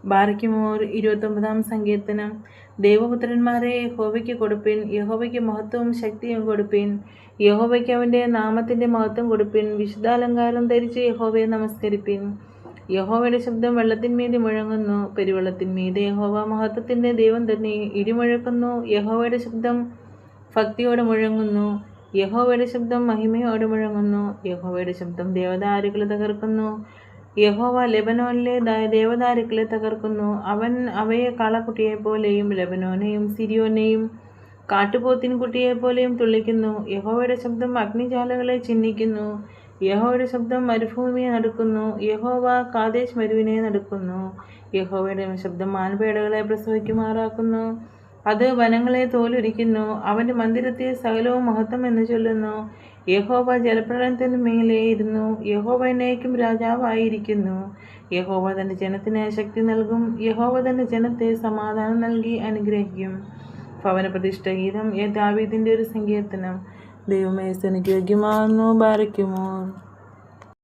ബാരയ്ക്കുമോർ 29-ാം സങ്കീർത്തനം. ദൈവപുത്രന്മാരെ യഹോവയ്ക്ക് കൊടുപ്പിൻ, യഹോവയ്ക്ക് മഹത്വവും ശക്തിയും കൊടുപ്പിൻ. യഹോവയ്ക്ക് അവൻ്റെ നാമത്തിൻ്റെ മഹത്വം കൊടുപ്പിൻ. വിശുദ്ധാലങ്കാരം ധരിച്ച് യഹോവയെ നമസ്കരിപ്പിൻ. യഹോവയുടെ ശബ്ദം വെള്ളത്തിന്മീതെ മുഴങ്ങുന്നു, പെരുവെള്ളത്തിന്മീതെ. യഹോവ മഹത്വത്തിൻ്റെ ദൈവം തന്നെ. ഇടിമുഴക്കുന്നു, യഹോവയുടെ ശബ്ദം ഭക്തിയോടെ മുഴങ്ങുന്നു. യഹോവയുടെ ശബ്ദം മഹിമയോടെ മുഴങ്ങുന്നു. യഹോവയുടെ ശബ്ദം ദേവദാരുക്കളെ തകർക്കുന്നു. യഹോവ ലെബനോനിലെ ദേവദാരുക്കളെ തകർക്കുന്നു. അവൻ അവയെ കാളക്കുട്ടിയെപ്പോലെയും ലെബനോനെയും സിരിയോനെയും കാട്ടുപോത്തിൻ കുട്ടിയെപ്പോലെയും തുള്ളിക്കുന്നു. യഹോവയുടെ ശബ്ദം അഗ്നിജ്വാലകളെ ചിഹ്നിക്കുന്നു. യഹോവയുടെ ശബ്ദം മരുഭൂമിയെ നടുക്കുന്നു. യഹോവ കാദേശ് മരുവിനെ നടുക്കുന്നു. യഹോവയുടെ ശബ്ദം മാൻപേടകളെ പ്രസവിക്കുമാറാക്കുന്നു. അത് വനങ്ങളെ തോലുരിക്കുന്നു. അവൻ്റെ മന്ദിരത്തിൽ സകലവും മഹത്വം എന്ന് ചൊല്ലുന്നു. യഹോവ ജലപ്രളയത്തിന് മേലെ ഇരുന്നു. യഹോവ എന്നേക്കും രാജാവായിരിക്കുന്നു. യഹോവ തൻ്റെ ജനത്തിന് ശക്തി നൽകും. യഹോവ തൻ്റെ ജനത്തെ സമാധാനം നൽകി അനുഗ്രഹിക്കും. ഭവന പ്രതിഷ്ഠ ഗീതം. ദാവീദിൻ്റെ ഒരു സങ്കീർത്തനം. ദൈവമേ, സ്തുതിക്ക് യോഗ്യമാകുന്നു. ബാരയ്ക്കുമോർ.